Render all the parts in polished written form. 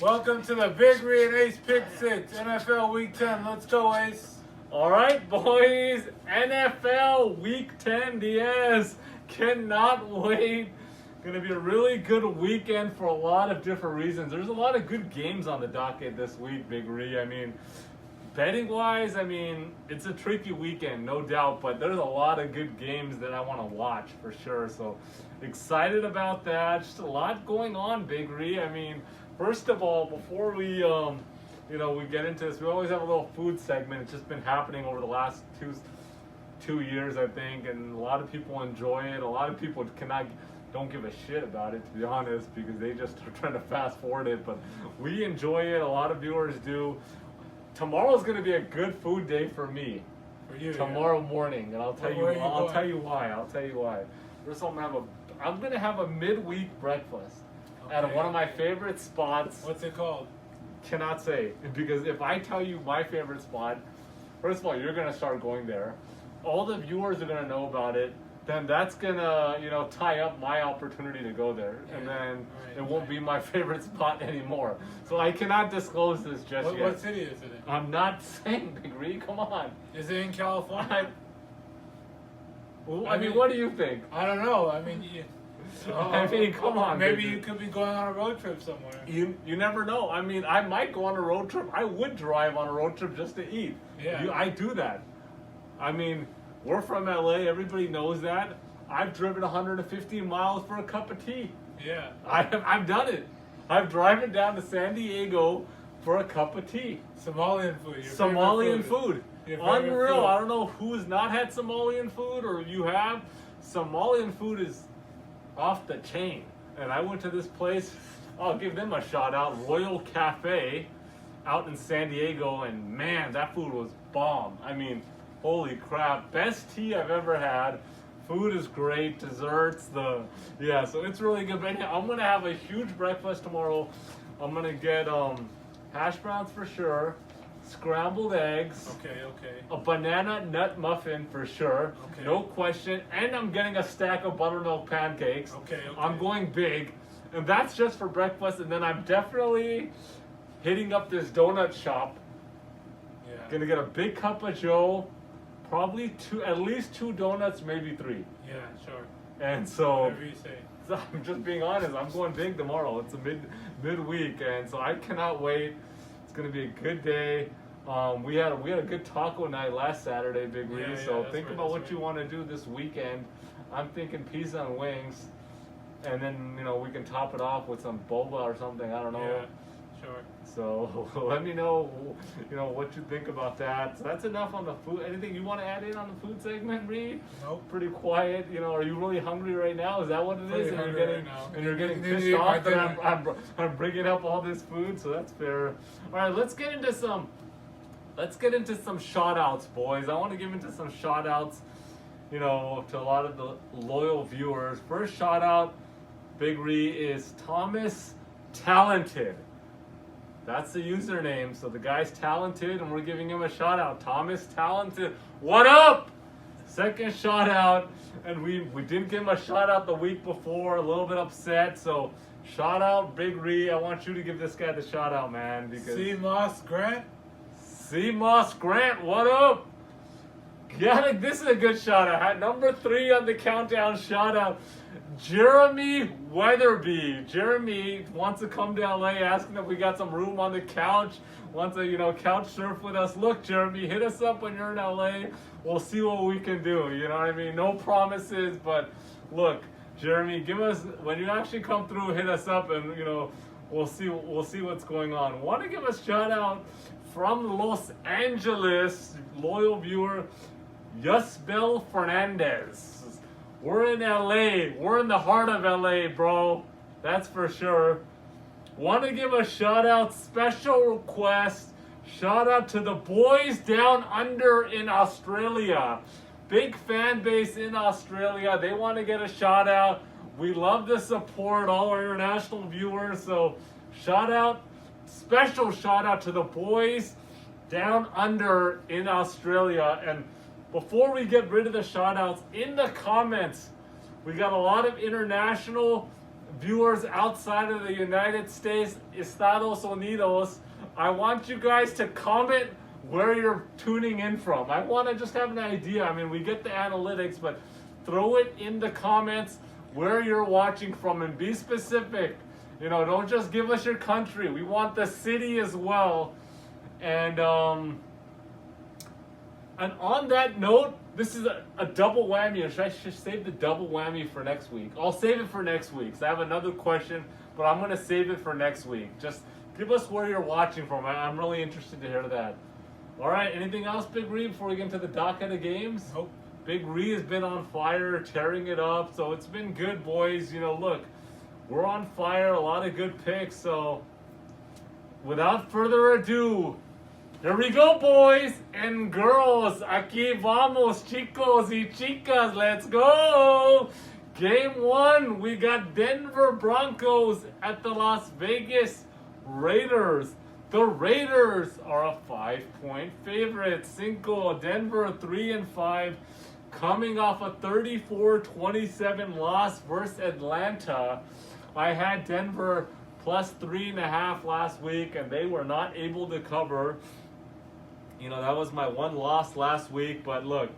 Welcome to the BigRiandAce Pick 6, NFL Week 10. Let's go, Ace. All right, boys. NFL Week 10 DS. Cannot wait. Going to be a really good weekend for a lot of different reasons. There's a lot of good games on the docket this week, Big Ree. I mean, betting-wise, it's a tricky weekend, no doubt, but there's a lot of good games that I want to watch for sure. So excited about that. Just a lot going on, Big Ree. First of all, before we we get into this, we always have a little food segment. It's just been happening over the last two years, I think, and a lot of people enjoy it. A lot of people don't give a shit about it, to be honest, because they just are trying to fast forward it. But we enjoy it. A lot of viewers do. Tomorrow's going to be a good food day for me. For you, tomorrow morning, and I'll tell you why. First, I'm going to have a midweek breakfast at one of my favorite spots. What's it called? Cannot say, because if I tell you my favorite spot, first of all, you're going to start going there. All the viewers are going to know about it. Then that's going to, tie up my opportunity to go there. Yeah. And then it won't be my favorite spot anymore. So I cannot disclose this just yet. What city is it in? I'm not saying, Big Ree, come on. Is it in California? What do you think? I don't know. Come on. Maybe you could be going on a road trip somewhere. You never know. I might go on a road trip. I would drive on a road trip just to eat. Yeah. I do that. We're from LA. Everybody knows that. I've driven 150 miles for a cup of tea. Yeah. I've done it. I've driven down to San Diego for a cup of tea. Somalian food. Somalian food. Unreal. Food. I don't know who's not had Somalian food, or you have. Somalian food is off the chain. And I went to this place. I'll give them a shout out. Royal Cafe out in San Diego, and man, that food was bomb. Holy crap. Best tea I've ever had. Food is great. Desserts, so it's really good. But I'm going to have a huge breakfast tomorrow. I'm going to get hash browns for sure, scrambled eggs. Okay. A banana nut muffin for sure. Okay. No question. And I'm getting a stack of buttermilk pancakes. Okay. I'm going big. And that's just for breakfast. And then I'm definitely hitting up this donut shop. Yeah. Gonna get a big cup of Joe. Probably at least 2 donuts, maybe 3. Yeah, sure. And so, whatever you say. So I'm just being honest. I'm going big tomorrow. It's a midweek, and so I cannot wait. It's gonna be a good day. We had a good taco night last Saturday, Big Ree. So think about what you want to do this weekend. I'm thinking pizza and wings, and then we can top it off with some boba or something. I don't know. Yeah, sure. So let me know, what you think about that. So that's enough on the food. Anything you want to add in on the food segment, Reed? Nope. Pretty quiet. Are you really hungry right now? Is that what it is? And you're getting pissed off that I'm bringing up all this food. So that's fair. All right, let's get into some shout outs, boys. I want to give into some shout outs, to a lot of the loyal viewers. First shout out, Big Ree, is Thomas Talented. That's the username. So the guy's talented, and we're giving him a shout out. Thomas Talented, what up? Second shout out, and we didn't give him a shout out the week before. A little bit upset. So shout out, Big Ree. I want you to give this guy the shout out, man. Because C. Moss Grant, what up? Yeah, this is a good shout out. Number 3 on the countdown shout out. Jeremy Weatherby. Jeremy wants to come to LA, asking if we got some room on the couch. Wants to, couch surf with us. Look, Jeremy, hit us up when you're in LA. We'll see what we can do. You know what I mean? No promises, but look, Jeremy, when you actually come through, hit us up, and we'll see what's going on. Want to give a shout out from Los Angeles, loyal viewer, Yusbel Fernandez. We're in LA. We're in the heart of LA, bro. That's for sure. Want to give a shout out, special request. Shout out to the boys down under in Australia. Big fan base in Australia. They want to get a shout out. We love the support, all our international viewers. So special shout out to the boys down under in Australia. And before we get rid of the shout outs, in the comments, we got a lot of international viewers outside of the United States, Estados Unidos, I want you guys to comment where you're tuning in from. I want to just have an idea. I mean, we get the analytics, but throw it in the comments where you're watching from and be specific. You know, don't just give us your country. We want the city as well. And on that note, this is a double whammy. Or should I save the double whammy for next week? I'll save it for next week. So I have another question, but I'm going to save it for next week. Just give us where you're watching from. I'm really interested to hear that. All right, anything else, Big Ree, before we get into the docket of games? Nope. Big Ree has been on fire, tearing it up. So it's been good, boys. You know, look, we're on fire. A lot of good picks. So without further ado, here we go, boys and girls. Aquí vamos, chicos y chicas. Let's go. Game 1, we got Denver Broncos at the Las Vegas Raiders. The Raiders are a 5-point favorite. Cinco. Denver 3-5, coming off a 34-27 loss versus Atlanta. I had Denver plus 3.5 last week, and they were not able to cover. You know, that was my one loss last week, but look,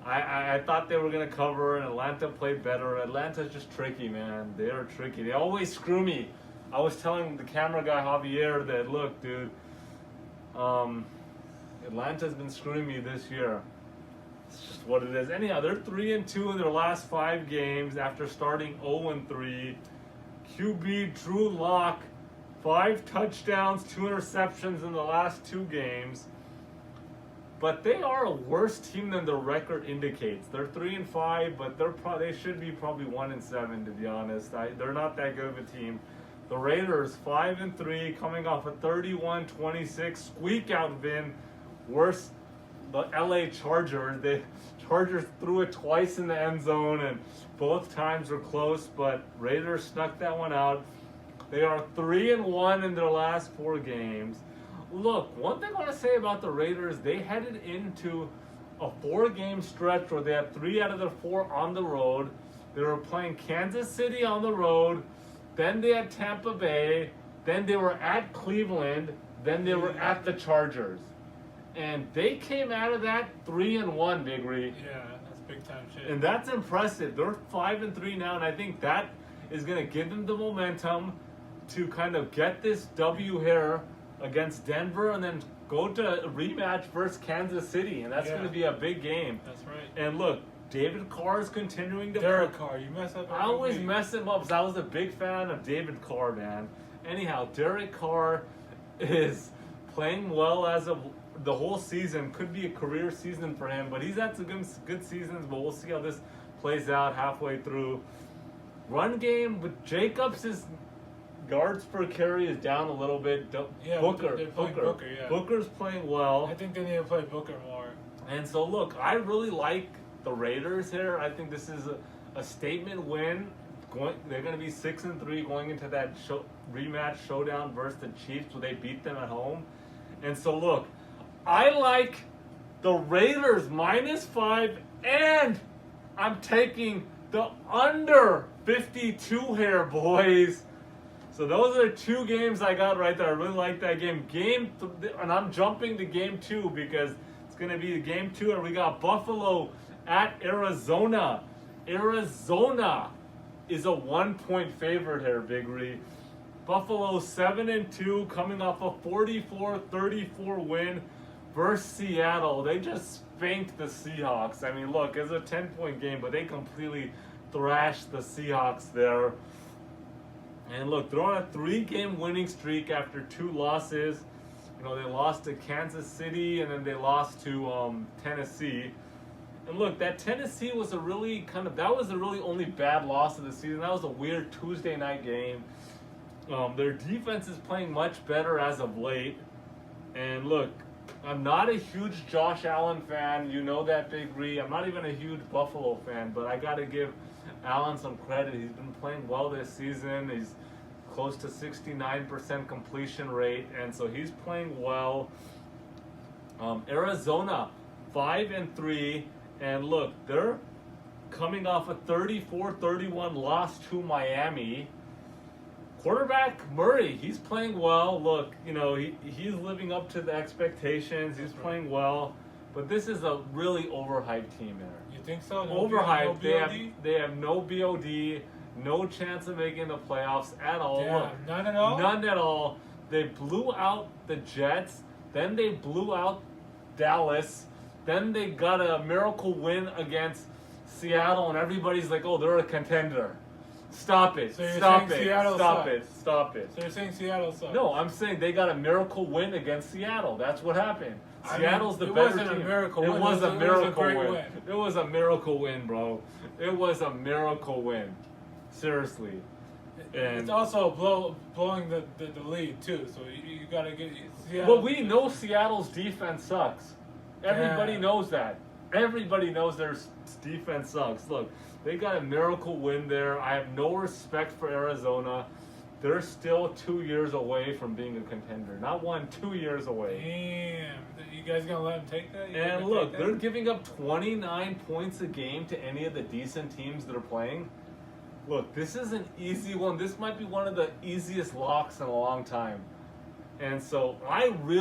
I thought they were going to cover, and Atlanta played better. Atlanta's just tricky, man. They are tricky. They always screw me. I was telling the camera guy, Javier, that, look, dude, Atlanta's been screwing me this year. It's just what it is. Anyhow, they're 3-2 in their last 5 games after starting 0-3. QB Drew Lock, 5 touchdowns, 2 interceptions in the last 2 games. But they are a worse team than their record indicates. They're 3-5, but they should be probably 1-7, to be honest. They're not that good of a team. The Raiders 5-3, coming off a 31-26 squeak out win. Worse, the LA Chargers. The Chargers threw it twice in the end zone, and both times were close. But Raiders snuck that one out. They are 3-1 in their last 4 games. Look, one thing I want to say about the Raiders, they headed into a 4-game stretch where they had 3 out of their 4 on the road. They were playing Kansas City on the road. Then they had Tampa Bay. Then they were at Cleveland. Then they were at the Chargers. And they came out of that 3-1, Big Ree. Yeah, that's big time shit. And that's impressive. They're 5-3 now, and I think that is going to give them the momentum to kind of get this W here against Denver and then go to a rematch versus Kansas City. And that's going to be a big game. That's right. And look, David Carr is continuing to Derek Carr, you mess up. I always mess him up because I was a big fan of David Carr, man. Anyhow, Derek Carr is playing well as of the whole season. Could be a career season for him, but he's had some good seasons, but we'll see how this plays out halfway through. Run game with Jacobs, his yards per carry is down a little bit. Yeah, Booker, yeah. Booker's playing well. I think they need to play Booker more. And so, look, I really like the Raiders here. I think this is a statement win. They're going to be 6-3 going into that rematch showdown versus the Chiefs where they beat them at home. And so, look, I like the Raiders -5, and I'm taking the under 52 here, boys. So those are 2 games I got right there. I really like that game. And I'm jumping to game 2 because it's going to be the game 2, and we got Buffalo at Arizona. Arizona is a 1-point favorite here, Big Ree. Buffalo 7-2, coming off a 44-34 win versus Seattle. They just spanked the Seahawks. I mean, look, it's a 10-point game, but they completely thrashed the Seahawks there. And look, they're on a 3-game winning streak after 2 losses. You know, they lost to Kansas City and then they lost to Tennessee. And look, that Tennessee was that was the really only bad loss of the season. That was a weird Tuesday night game. Their defense is playing much better as of late. And look, I'm not a huge Josh Allen fan. You know that, Big Ree. I'm not even a huge Buffalo fan, but I got to give Allen some credit. He's been playing well this season. He's close to 69% completion rate, and so he's playing well. Arizona 5-3, and look, they're coming off a 34-31 loss to Miami. Quarterback Murray, he's playing well. Look, he's living up to the expectations. He's playing well. But this is a really overhyped team there. You think so? Overhyped. No they have no BOD, no chance of making the playoffs at all. Damn, Look, none at all? None at all. They blew out the Jets. Then they blew out Dallas. Then they got a miracle win against Seattle, and everybody's like, "Oh, they're a contender." Stop it! So you're Stop saying it! Seattle Stop sucks. it! Stop it! So you're saying Seattle sucks? No, I'm saying they got a miracle win against Seattle. That's what happened. I Seattle's mean, the better wasn't team. a miracle it win. was a miracle great win. It was a miracle win, bro. It was a miracle win. Seriously. And It's also blowing the lead too. So you gotta get Seattle. well, we know Seattle's defense sucks. Everybody knows that. Everybody knows their defense sucks. Look, they got a miracle win there. I have no respect for Arizona. They're still 2 years away from being a contender. Not 1, 2 years away. Damn, you guys gonna let them take that? And look, they're giving up 29 points a game to any of the decent teams that are playing. Look, this is an easy one. This might be one of the easiest locks in a long time. And so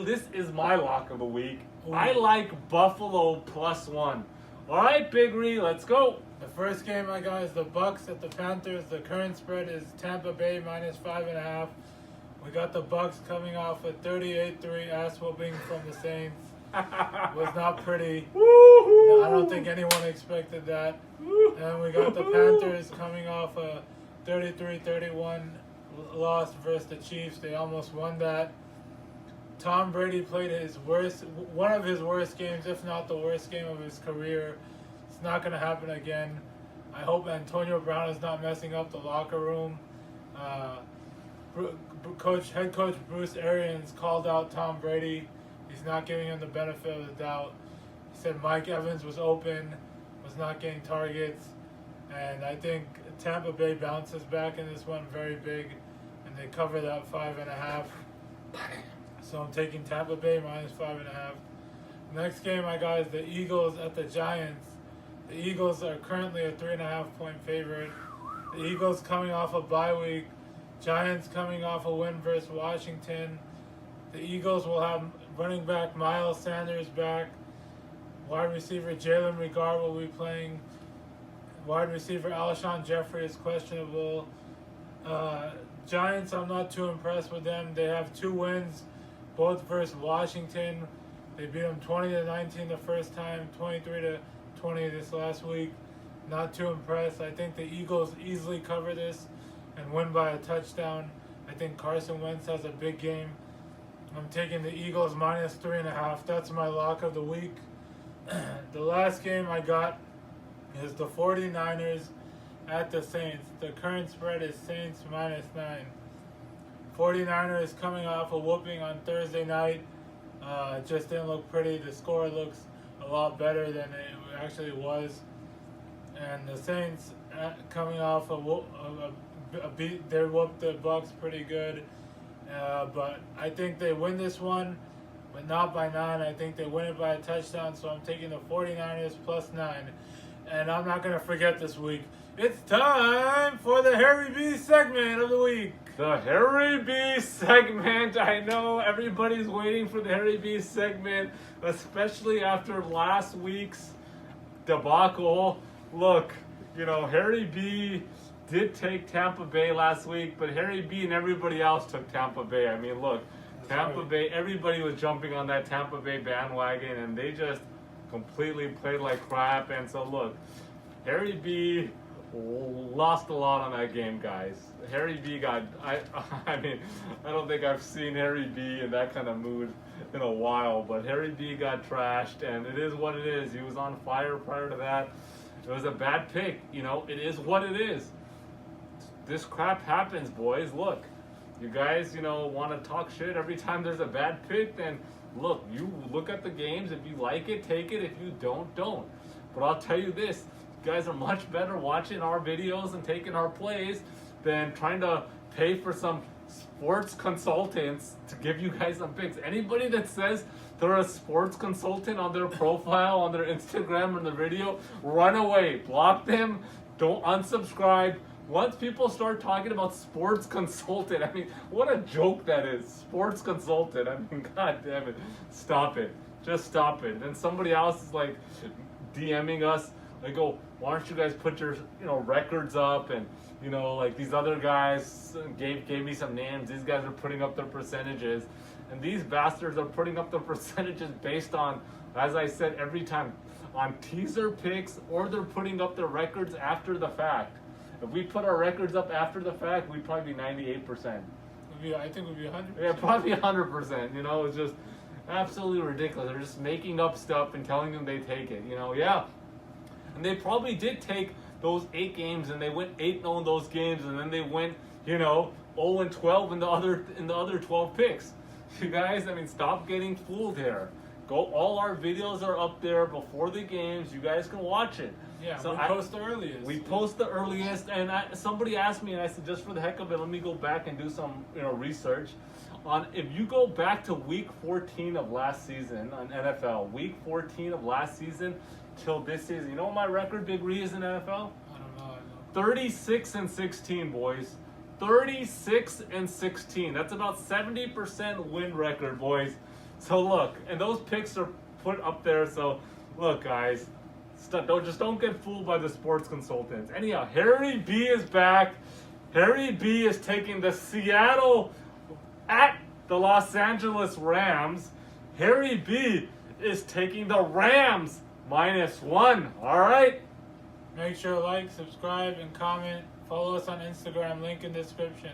this is my lock of the week. Ooh. I like Buffalo +1. All right, Big Ree, let's go. The first game I got is the Bucks at the Panthers. The current spread is Tampa Bay -5.5. We got the Bucks coming off a 38-3 ass whooping from the Saints. Was not pretty. Woo-hoo. I don't think anyone expected that. And we got the Panthers coming off a 33-31 loss versus the Chiefs. They almost won that. Tom Brady played one of his worst games, if not the worst game of his career. It's not going to happen again. I hope Antonio Brown is not messing up the locker room. Head coach Bruce Arians called out Tom Brady. He's not giving him the benefit of the doubt. He said Mike Evans was open, was not getting targets. And I think Tampa Bay bounces back in this one very big, and they cover that 5.5. So I'm taking Tampa Bay -5.5. Next game I got is the Eagles at the Giants. The Eagles are currently a 3.5-point favorite. The Eagles coming off a bye week. Giants coming off a win versus Washington. The Eagles will have running back Miles Sanders back. Wide receiver Jalen Regard will be playing. Wide receiver Alshon Jeffrey is questionable. Giants, I'm not too impressed with them. They have 2 wins, both versus Washington. They beat them 20-19 the first time, 23-20 this last week. Not too impressed. I think the Eagles easily cover this and win by a touchdown. I think Carson Wentz has a big game. I'm taking the Eagles -3.5. That's my lock of the week. The last game I got is the 49ers at the Saints. The current spread is Saints -9. 49ers coming off a whooping on Thursday night. Just didn't look pretty. The score looks a lot better than it actually was. And the Saints coming off a beat, they whooped the Bucks pretty good. But I think they win this one, but not by 9. I think they win it by a touchdown, so I'm taking the 49ers +9. And I'm not going to forget this week. It's time for the Harry B segment of the week. The Harry B segment. I know everybody's waiting for the Harry B segment, especially after last week's debacle. Look, Harry B did take Tampa Bay last week, but Harry B and everybody else took Tampa Bay. I mean, look, Tampa Bay, everybody was jumping on that Tampa Bay bandwagon, and they just completely played like crap. And so, look, Harry B lost a lot on that game, guys. Harry B I mean, I don't think I've seen Harry B in that kind of mood in a while, but Harry B got trashed, and it is what it is. He was on fire prior to that. It was a bad pick. It is what it is. This crap happens, boys. Look, you guys, want to talk shit every time there's a bad pick, then look, you look at the games. If you like it, take it. If you don't, don't. But I'll tell you this, you guys are much better watching our videos and taking our plays than trying to pay for some sports consultants to give you guys some picks. Anybody that says they're a sports consultant on their profile, on their Instagram, or their video, run away. Block them. Don't unsubscribe. Once people start talking about sports consultant, I mean, what a joke that is. Sports consultant. I mean, god damn it. Stop it. Just stop it. Then somebody else is like DMing us. They go, why don't you guys put your records up? And like these other guys gave me some names. These guys are putting up their percentages, and these bastards are putting up their percentages based on, as I said every time, on teaser picks, or they're putting up their records after the fact. If we put our records up after the fact, we'd probably be 98%. I think we'd be 100%. Yeah, probably 100%. It's just absolutely ridiculous. They're just making up stuff and telling them they take it. Yeah. And they probably did take those 8 games, and they went 8-0 in those games, and then they went 0-12 in the other 12 picks. You guys, I mean, stop getting fooled here. All our videos are up there before the games. You guys can watch it. Yeah, so we post the earliest. We post the earliest, and somebody asked me, and I said, just for the heck of it, let me go back and do some research on. If you go back to week 14 of last season on NFL, week 14 of last season till this season, you know what my record, Big Ree, is in NFL? I don't know. 36-16, boys. 36-16. That's about 70% win record, boys. So look, and those picks are put up there. So look, guys, don't get fooled by the sports consultants. Anyhow, Harry B is back. Harry B is taking the Seattle at the Los Angeles Rams. Harry B is taking the Rams -1. All right. Make sure to like, subscribe, and comment. Follow us on Instagram. Link in description.